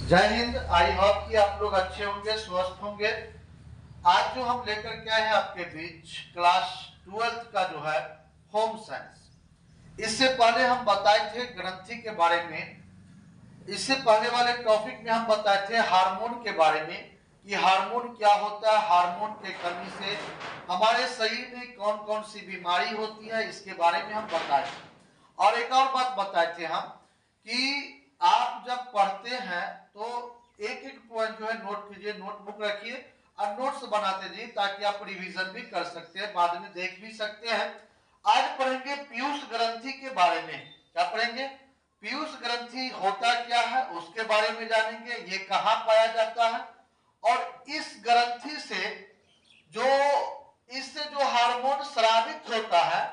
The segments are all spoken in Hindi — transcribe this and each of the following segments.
जय हिंद। आई होप कि आप लोग अच्छे होंगे, स्वस्थ होंगे। आज जो हम लेकर के आए हैं आपके बीच क्लास 12th का जो है होम साइंस। इससे पहले हम बताए थे ग्रंथि के बारे में। इससे पहले वाले टॉपिक में हम बताए थे हार्मोन के बारे में कि हार्मोन क्या होता है, हार्मोन के कमी से हमारे शरीर में कौन कौन सी बीमारी होती है, इसके बारे में हम बताए थे। और एक और बात बताए थे हम कि आप जब पढ़ते हैं तो एक एक पॉइंट जो है नोट कीजिए, नोटबुक रखिए और नोट्स बनाते जाइए ताकि आप रिवीजन भी कर सकते हैं, बाद में देख भी सकते हैं। आज पढ़ेंगे पीयूष ग्रंथि के बारे में। क्या पढ़ेंगे? पीयूष ग्रंथि होता क्या है उसके बारे में जानेंगे, ये कहां पाया जाता है और इस ग्रंथि से जो इससे जो हार्मोन स्रावित होता है,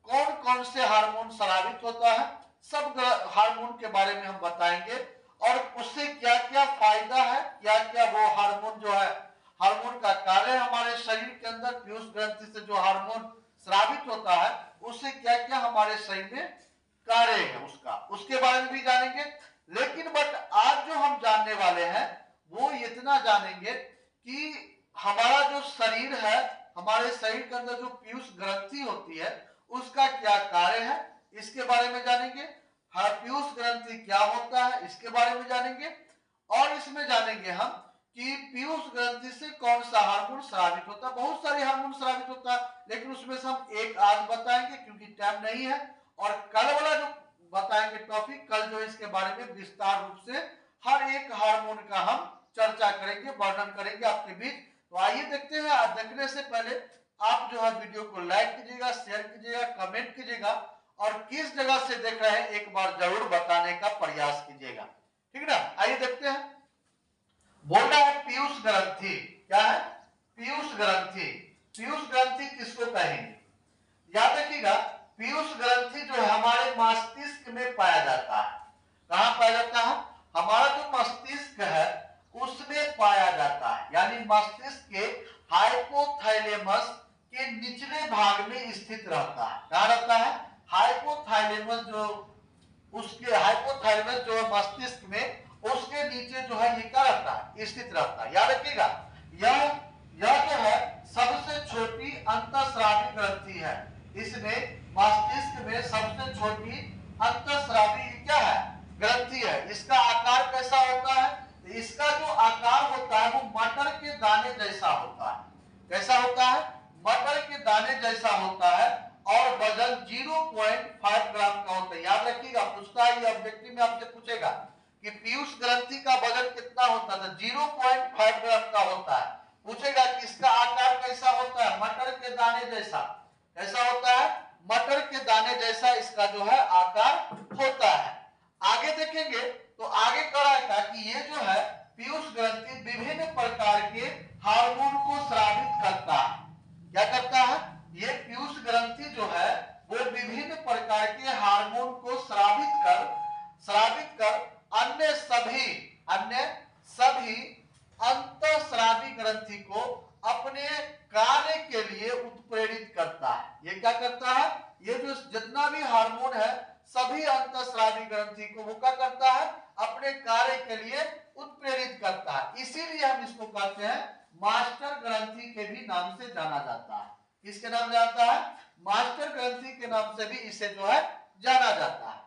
कौन कौन से हार्मोन स्रावित होता है, सब हार्मोन के बारे में हम बताएंगे और उससे क्या क्या फायदा है, क्या क्या वो हार्मोन जो है, हार्मोन का कार्य हमारे शरीर के अंदर पीयूष ग्रंथि से जो हार्मोन स्रावित होता है उससे क्या क्या हमारे शरीर में कार्य है उसका, उसके बारे में भी जानेंगे। लेकिन बट आज जो हम जानने वाले हैं वो इतना जानेंगे कि हमारा जो शरीर है, हमारे शरीर के अंदर जो पीयूष ग्रंथि होती है उसका क्या कार्य है, इसके बारे में जानेंगे। हर पीयूष ग्रंथि क्या होता है इसके बारे में जानेंगे और इसमें जानेंगे हम कि पीयूष ग्रंथि से कौन सा हार्मोन स्रावित होता है। बहुत सारे हार्मोन स्रावित होता है लेकिन उसमें से हम एक आज बताएंगे क्योंकि टाइम नहीं है। और कल वाला जो बताएंगे टॉपिक, कल जो इसके बारे में विस्तार रूप से हर एक हार्मोन का हम चर्चा करेंगे, वर्णन करेंगे आपके बीच। तो आइए देखते हैं। आज देखने से पहले आप जो है वीडियो को लाइक कीजिएगा, शेयर कीजिएगा, कमेंट कीजिएगा और किस जगह से देख रहे हैं एक बार जरूर बताने का प्रयास कीजिएगा। ठीक ना? आइए देखते हैं। बोल रहा है पीयूष ग्रंथि। क्या है? पीयूष ग्रंथि। पीयूष ग्रंथि किसको कहेंगे? याद रखिएगा, पीयूष ग्रंथि जो है हमारे मस्तिष्क में पाया जाता है। कहां पाया जाता है? हमारा जो मस्तिष्क है उसमें पाया जाता है, यानी मस्तिष्क के हाइपोथैलेमस के निचले भाग में स्थित रहता है। कहां रहता है? हाइपोथैलेमस जो, उसके हाइपोथैलेमस जो है मस्तिष्क में, उसके नीचे जो है ये क्या रहता है? स्थित रहता है। याद रखिएगा, यह जो है सबसे छोटी अंतःस्रावी ग्रंथि है। इसमें मस्तिष्क में सबसे छोटी अंतःस्रावी क्या है? ग्रंथि है। इसका आकार कैसा होता है? इसका जो आकार होता है वो मटर के दाने जैसा होता है। कैसा होता है? मटर के दाने जैसा होता है और वजन 0.5 ग्राम का होता है। याद रखिएगा, पूछता है ये ऑब्जेक्टिव में आपसे पूछेगा कि पीयूष ग्रंथि का वजन कितना होता है, 0.5 ग्राम का होता है। पूछेगा कि इसका आकार कैसा होता है? मटर के दाने जैसा। कैसा होता है? मटर के दाने जैसा इसका जो है आकार होता है। आगे देखेंगे तो आगे कह रहा था कि ये जो है पीयूष ग्रंथि विभिन्न प्रकार के हार्मोन को स्रावित करता है। क्या करता है? ये पीयूष ग्रंथि जो है वो विभिन्न प्रकार के हार्मोन को स्रावित कर अन्य सभी अंतःस्रावी ग्रंथि को अपने कार्य के लिए उत्प्रेरित करता है। ये क्या करता है? ये जो जितना भी हार्मोन है सभी अंतःस्रावी ग्रंथि को वो क्या करता है? अपने कार्य के लिए उत्प्रेरित करता है। इसीलिए हम इसको कहते हैं मास्टर ग्रंथि के भी नाम से जाना जाता है। किसके नाम जाता है? मास्टर ग्रंथि के नाम से भी इसे जो है जाना जाता है।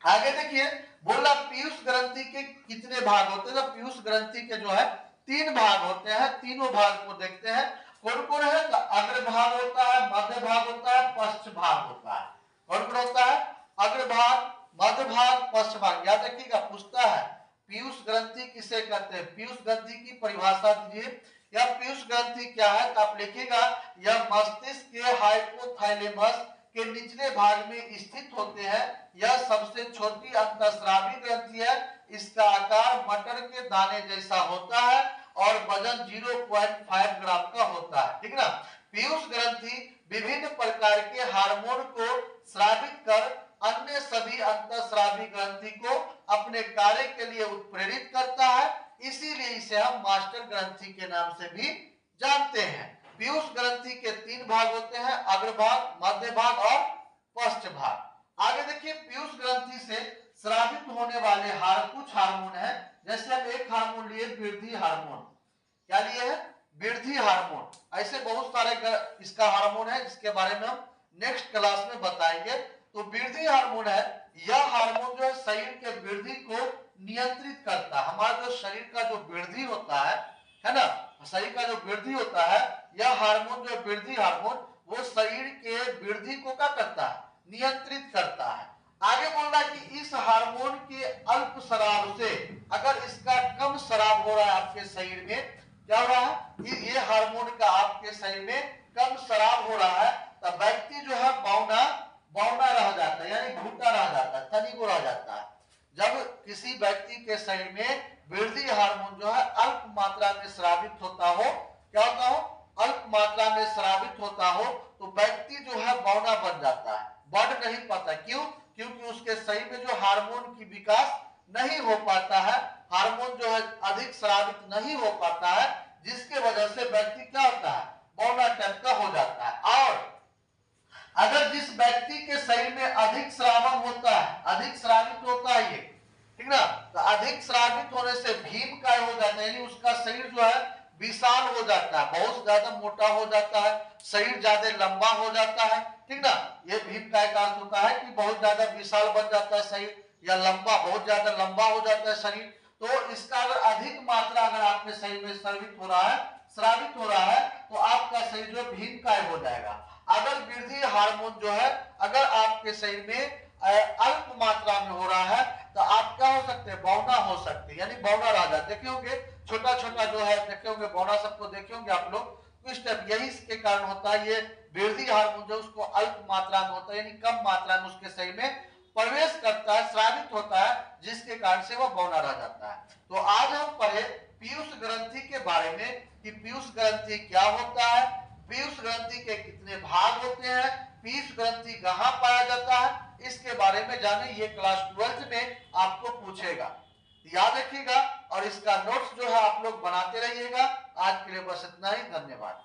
आगे देखिए, बोला पीयूष ग्रंथि के कितने भाग होते हैं? तो पीयूष ग्रंथि के जो है 3 भाग होते हैं। तीनों भाग को देखते हैं कौन कौन है। तो अग्र भाग होता है, मध्य भाग होता है, पश्च भाग होता है। कौन कौन होता है? अग्र भाग, मध्य भाग, पश्च भाग। याद रखिएगा, पूछता है पीयूष ग्रंथि किसे कहते हैं? पीयूष ग्रंथि की परिभाषा दीजिए। यह पीयूष ग्रंथि क्या है? तो आप लिखिएगा, यह मस्तिष्क के हाइपोथैलेमस के निचले भाग में स्थित होते हैं। यह सबसे छोटी अंतःस्रावी ग्रंथि है। इसका आकार मटर के दाने जैसा होता है और वजन 0.5 ग्राम का होता है। ठीक ना? पीयूष ग्रंथि विभिन्न प्रकार के हार्मोन को स्रावित कर अन्य सभी अंतःस्रावी ग्रंथि को अपने कार्य के लिए उत्प्रेरित करता है। इसीलिए इसे हम मास्टर ग्रंथि के नाम से भी जानते हैं। पीयूष ग्रंथि के 3 भाग होते हैं, अग्र भाग, मध्य भाग और पश्च भाग। आगे देखिए, पीयूष ग्रंथि से स्रावित होने वाले कुछ हार्मोन है। जैसे हम एक हार्मोन लिए वृद्धि हार्मोन, क्या लिए है? वृद्धि हार्मोन। ऐसे बहुत सारे इसका हार्मोन है जिसके बारे में हम नेक्स्ट क्लास में बताएंगे। तो वृद्धि हार्मोन है, यह हार्मोन जो है शरीर के वृद्धि को नियंत्रित करता है। हमारा जो शरीर का जो वृद्धि होता है ना, शरीर का जो वृद्धि होता है, यह हार्मोन जो वृद्धि हार्मोन वो शरीर के वृद्धि को क्या करता है? नियंत्रित करता है। आगे बोल रहा है कि इस हार्मोन के अल्प स्राव से, अगर इसका कम स्राव हो रहा है आपके शरीर में, क्या हो रहा है कि ये हार्मोन का आपके शरीर में कम स्राव हो रहा है, तो व्यक्ति जो है बौना रह जाता है, यानी भूखा रह जाता है, तनिको रह जाता है। जब किसी व्यक्ति के शरीर में वृद्धि हार्मोन जो है अल्प मात्रा में स्रावित होता हो, क्या होता हो? अल्प मात्रा में स्रावित होता हो, तो व्यक्ति जो है बौना बन जाता है, बढ़ नहीं पाता। क्यों? क्योंकि उसके शरीर में जो हार्मोन की विकास नहीं हो पाता है, हार्मोन जो है अधिक स्रावित नहीं हो पाता है, जिसके वजह से व्यक्ति क्या होता है? बौना टाइप का हो जाता है। और अगर जिस व्यक्ति के शरीर में अधिक श्रावण होता है, अधिक श्रावित होता है ये, ठीक ना, तो अधिक श्रावित होने से भीमकाय हो जाता है, यानी उसका शरीर जो है विशाल हो जाता है, बहुत ज्यादा मोटा हो जाता है, शरीर ज्यादा लंबा हो जाता है, ठीक ना। ये भीमकाय का अर्थ होता है कि बहुत ज्यादा विशाल बन जाता है शरीर, या लंबा, बहुत ज्यादा लंबा हो जाता है शरीर। तो इसका अगर अधिक मात्रा अगर आपके शरीर में श्रावित हो रहा है, तो आपका शरीर जो भीमकाय हो जाएगा। अगर वृद्धि हार्मोन जो है अगर आपके शरीर में अल्प मात्रा में हो रहा है, तो आप क्या हो सकते हैं? बौना हो सकते हैं, यानी बौना रह जाते। देखे होंगे छोटा छोटा जो है, देखे होंगे बौना, सबको देखे होंगे आप लोग। इस टाइप यही इसके कारण होता है, ये वृद्धि हार्मोन जो उसको अल्प मात्रा में होता है, यानी कम मात्रा में उसके शरीर में प्रवेश करता है, स्रावित होता है, जिसके कारण से वह बौना रह जाता है। तो आज हम पढ़े पीयूष ग्रंथि के बारे में कि पीयूष ग्रंथि क्या होता है, पीयूष ग्रंथि के कितने भाग होते हैं, पीयूष ग्रंथि कहां पाया जाता है, इसके बारे में जाने। ये क्लास 12th में आपको पूछेगा, याद रखिएगा। और इसका नोट्स जो है आप लोग बनाते रहिएगा। आज के लिए बस इतना ही, धन्यवाद।